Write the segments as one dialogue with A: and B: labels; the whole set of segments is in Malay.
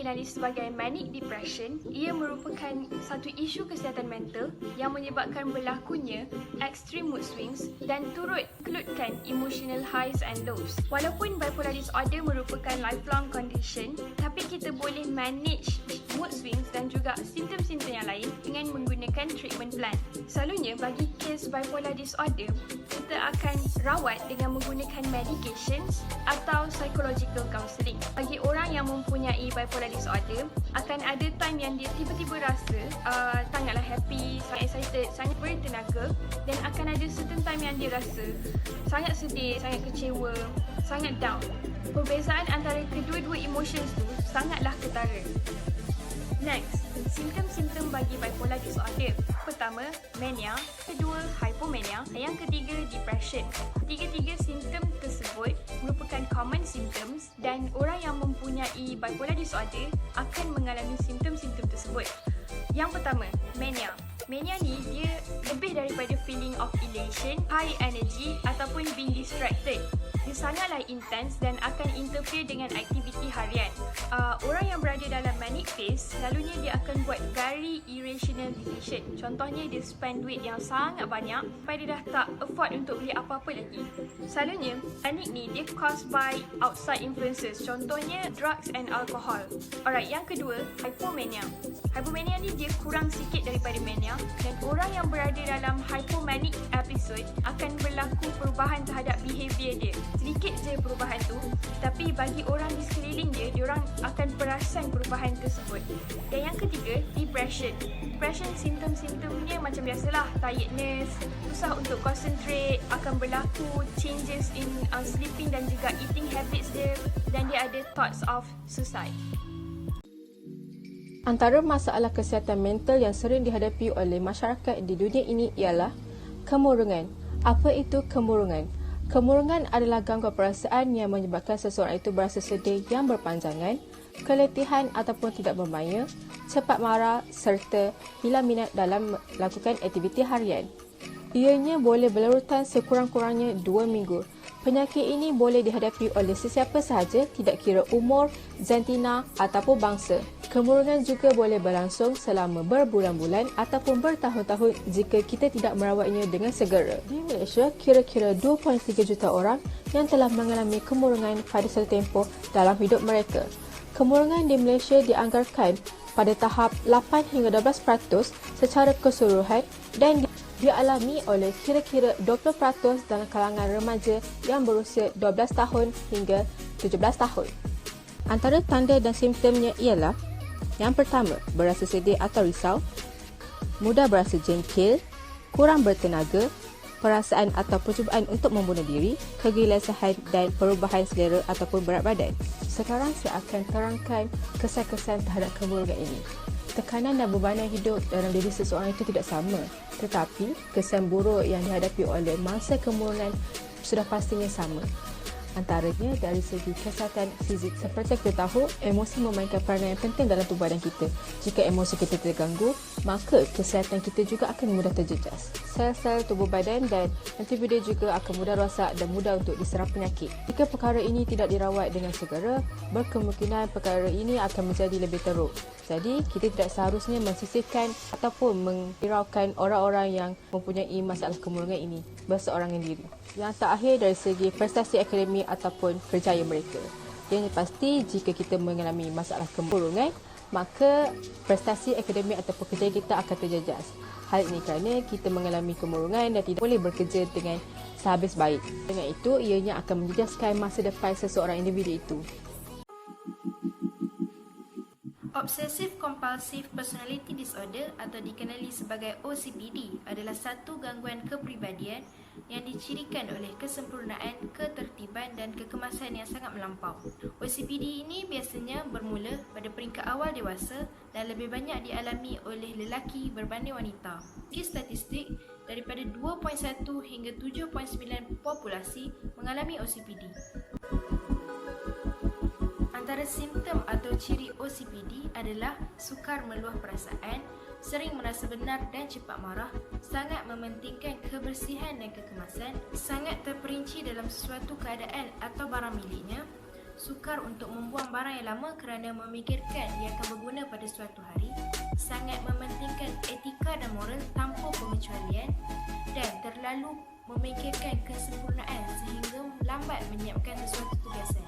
A: dikenali sebagai manic depression, ia merupakan satu isu kesihatan mental yang menyebabkan berlakunya extreme mood swings dan turut kelutkan emotional highs and lows. Walaupun bipolar disorder merupakan lifelong condition, tapi kita boleh manage mood swings dan juga simptom-simptom yang lain dengan menggunakan treatment plan. Selalunya bagi kes bipolar disorder, kita akan rawat dengan menggunakan medications atau psychological counselling. Bagi orang yang mempunyai bipolar disorder, akan ada time yang dia tiba-tiba rasa sangatlah happy, sangat excited, sangat bertenaga, dan akan ada certain time yang dia rasa sangat sedih, sangat kecewa, sangat down. Perbezaan antara kedua-dua emotions tu sangatlah ketara. Next, simptom-simptom bagi bipolar disorder. Pertama, mania. Kedua, hypomania. Yang ketiga, depression. Tiga-tiga simptom tersebut merupakan common symptoms dan orang yang mempunyai bipolar disorder akan mengalami simptom-simptom tersebut. Yang pertama, mania. Mania ni dia lebih daripada feeling of elation, high energy ataupun being distracted. Dia sangatlah intense dan akan interfere dengan aktiviti harian. Orang yang berada dalam manic phase, selalunya dia akan buat very irrational decision. Contohnya dia spend duit yang sangat banyak sampai dia dah tak afford untuk beli apa-apa lagi. Selalunya, manic ni dia caused by outside influences. Contohnya drugs and alcohol. Alright, yang kedua, hypomania. Hypomania ni dia kurang sikit daripada mania dan orang yang berada dalam hypomanic episode akan berlaku perubahan terhadap behavior dia. Sedikit je perubahan tu, tapi bagi orang di sekeliling dia, diorang akan perasan perubahan tersebut. Dan yang ketiga, depression. Depression simptom-simptomnya macam biasalah, tiredness, susah untuk concentrate, akan berlaku changes in sleeping dan juga eating habits dia, dan dia ada thoughts of suicide.
B: Antara masalah kesihatan mental yang sering dihadapi oleh masyarakat di dunia ini ialah kemurungan. Apa itu kemurungan? Kemurungan adalah gangguan perasaan yang menyebabkan seseorang itu berasa sedih yang berpanjangan, keletihan ataupun tidak bermaya, cepat marah serta hilang minat dalam melakukan aktiviti harian. Ianya boleh berlarutan sekurang-kurangnya 2 minggu. Penyakit ini boleh dihadapi oleh sesiapa sahaja, tidak kira umur, jantina ataupun bangsa. Kemurungan juga boleh berlangsung selama berbulan-bulan ataupun bertahun-tahun jika kita tidak merawatnya dengan segera. Di Malaysia, kira-kira 2.3 juta orang yang telah mengalami kemurungan pada satu tempoh dalam hidup mereka. Kemurungan di Malaysia dianggarkan pada tahap 8 hingga 12% secara keseluruhan dan dialami oleh kira-kira 20% dalam kalangan remaja yang berusia 12 tahun hingga 17 tahun. Antara tanda dan simptomnya ialah: yang pertama, berasa sedih atau risau, mudah berasa jengkil, kurang bertenaga, perasaan atau percubaan untuk membunuh diri, kegelisahan dan perubahan selera ataupun berat badan. Sekarang saya akan terangkan kesan-kesan terhadap kemurungan ini. Tekanan dan bebanan hidup dalam diri seseorang itu tidak sama, tetapi kesan buruk yang dihadapi oleh mangsa kemurungan sudah pastinya sama. Antaranya dari segi kesihatan fizik. Seperti kita tahu, emosi memainkan peranan yang penting dalam tubuh badan kita. Jika emosi kita terganggu, maka kesihatan kita juga akan mudah terjejas. Sel-sel tubuh badan dan individu juga akan mudah rosak dan mudah untuk diserang penyakit. Jika perkara ini tidak dirawat dengan segera, berkemungkinan perkara ini akan menjadi lebih teruk. Jadi, kita tidak seharusnya mensisihkan ataupun menghiraukan orang-orang yang mempunyai masalah kemurungan ini berseorangan diri. Yang terakhir, dari segi prestasi akademik ataupun kerjaya mereka. Yang pasti, jika kita mengalami masalah kemurungan, maka prestasi akademik ataupun kerjaya kita akan terjejas. Hal ini kerana kita mengalami kemurungan dan tidak boleh bekerja dengan sehabis baik. Dengan itu, ianya akan menjejaskan masa depan seseorang individu itu.
C: Obsessive Compulsive Personality Disorder atau dikenali sebagai OCPD adalah satu gangguan kepribadian yang dicirikan oleh kesempurnaan, ketertiban dan kekemasan yang sangat melampau. OCPD ini biasanya bermula pada peringkat awal dewasa dan lebih banyak dialami oleh lelaki berbanding wanita. Segi statistik, daripada 2.1 hingga 7.9 populasi mengalami OCPD. Antara simptom atau ciri OCPD adalah sukar meluah perasaan, sering merasa benar dan cepat marah, sangat mementingkan kebersihan dan kekemasan, sangat terperinci dalam sesuatu keadaan atau barang miliknya, sukar untuk membuang barang yang lama kerana memikirkan ia akan berguna pada suatu hari, sangat mementingkan etika dan moral tanpa pengecualian, dan terlalu memikirkan kesempurnaan sehingga lambat menyiapkan sesuatu tugasan.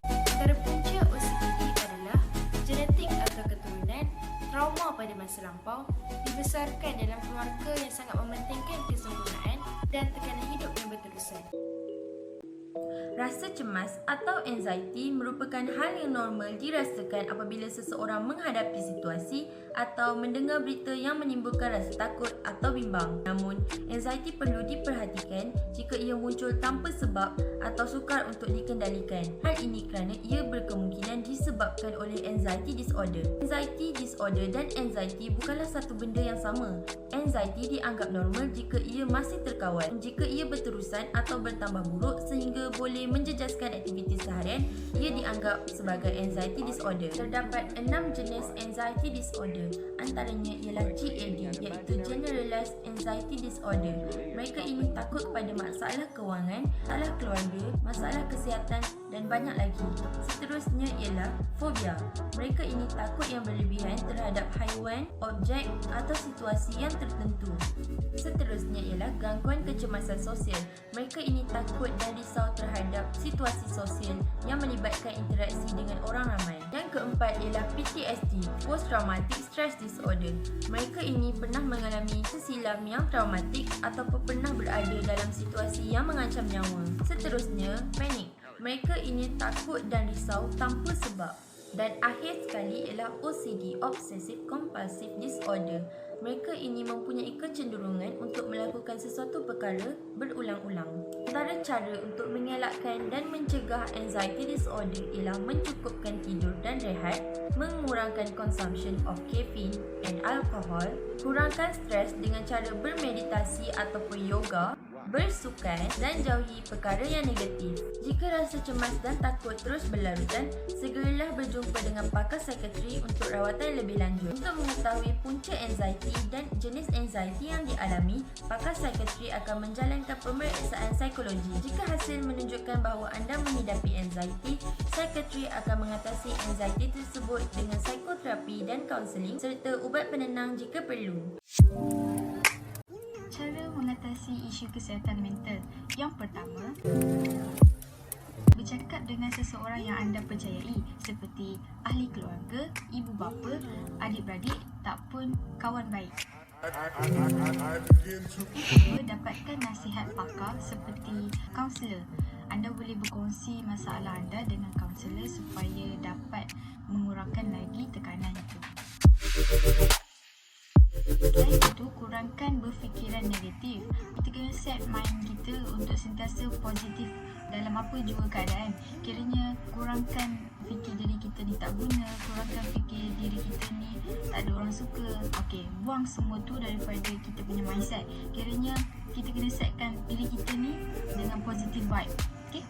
C: Antara punca OCPD adalah genetik atau keturunan, trauma pada masa lampau, dibesarkan dalam keluarga yang sangat mementingkan kesempurnaan dan tekanan hidup yang berterusan.
D: Rasa cemas atau anxiety merupakan hal yang normal dirasakan apabila seseorang menghadapi situasi atau mendengar berita yang menimbulkan rasa takut atau bimbang. Namun, anxiety perlu diperhatikan jika ia muncul tanpa sebab atau sukar untuk dikendalikan. Hal ini kerana ia berkemungkinan disebabkan oleh anxiety disorder. Anxiety disorder dan anxiety bukanlah satu benda yang sama. Anxiety dianggap normal jika ia masih terkawal. Jika ia berterusan atau bertambah buruk sehingga boleh menjejaskan aktiviti seharian, ia dianggap sebagai anxiety disorder. Terdapat 6 jenis anxiety disorder. Antaranya ialah GAD, iaitu Generalized Anxiety Disorder. Mereka ini takut kepada masalah kewangan, masalah keluarga, masalah kesihatan dan banyak lagi. Seterusnya ialah fobia. Mereka ini takut yang berlebihan terhadap haiwan, objek atau situasi yang tertentu. Seterusnya ialah gangguan kecemasan sosial. Mereka ini takut dan risau terhadap situasi sosial yang melibatkan interaksi dengan orang ramai. Yang keempat ialah PTSD, Post Traumatic Stress Disorder. Mereka ini pernah mengalami sesilam yang traumatik ataupun pernah berada dalam situasi yang mengancam nyawa. Seterusnya, panic. Mereka ini takut dan risau tanpa sebab. Dan akhir sekali ialah OCD, Obsessive Compulsive Disorder. Mereka ini mempunyai kecenderungan untuk melakukan sesuatu perkara berulang-ulang. Antara cara untuk mengelakkan dan mencegah anxiety disorder ialah mencukupkan tidur dan rehat, mengurangkan consumption of caffeine and alcohol, kurangkan stres dengan cara bermeditasi ataupun yoga, bersukan dan jauhi perkara yang negatif. Jika rasa cemas dan takut terus berlarutan, segeralah berjumpa dengan pakar psikiatri untuk rawatan lebih lanjut. Untuk mengetahui punca anxiety dan jenis anxiety yang dialami, pakar psikiatri akan menjalankan pemeriksaan psikologi. Jika hasil menunjukkan bahawa anda menghidapi anxiety, psikiatri akan mengatasi anxiety tersebut dengan psikoterapi dan kaunseling serta ubat penenang jika perlu.
E: Cara mengatasi isu kesihatan mental. Yang pertama, bercakap dengan seseorang yang anda percayai seperti ahli keluarga, ibu bapa, adik-beradik ataupun kawan baik. Dapatkan nasihat pakar seperti kaunselor. Anda boleh berkongsi masalah anda dengan kaunselor supaya dapat mengurangkan lagi tekanan itu. Selain itu, kurangkan berfikiran negatif. Kita kena set mind kita untuk sentiasa positif dalam apa jua keadaan. Kiranya kurangkan fikir diri kita ni tak guna, kurangkan fikir diri kita ni tak ada orang suka. Okey, buang semua tu daripada kita punya mindset. Kiranya kita kena setkan diri kita ni dengan positive vibe. Okey?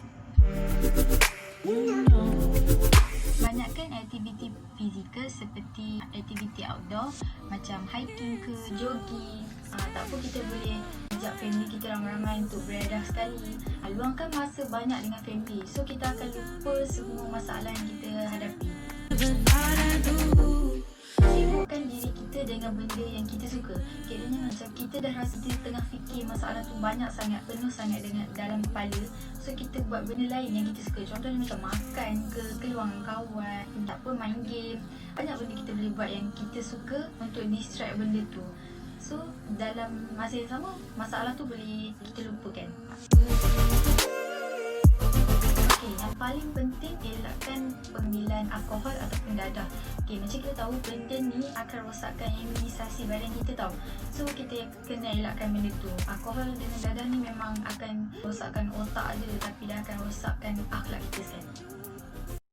E: Banyakkan aktiviti fizikal seperti aktiviti outdoor macam hiking ke jogging. Tak apa, kita boleh ajak family kita ramai-ramai untuk beredah sekali. Luangkan masa banyak dengan family, so kita akan lupa semua masalah yang kita hadapi. Sibukkan diri kita dengan benda yang kita suka. Kiranya macam kita dah rasa kita tengah fikir masalah tu banyak sangat, penuh sangat dengan dalam kepala, so kita buat benda lain yang kita suka. Contohnya macam makan ke, keluar dengan kawan, tak apa, main game. Banyak benda kita boleh buat yang kita suka untuk distract benda tu. So dalam masa yang sama, masalah tu boleh kita lupakan. Okey, yang paling penting elakkan pengambilan alkohol ataupun dadah. Okey, macam kita tahu benda ni akan rosakkan imunisasi badan kita tau. So kita kena elakkan benda tu. Alkohol dengan dadah ni memang akan rosakkan otak je, tapi dia akan rosakkan akhlak kita sekali.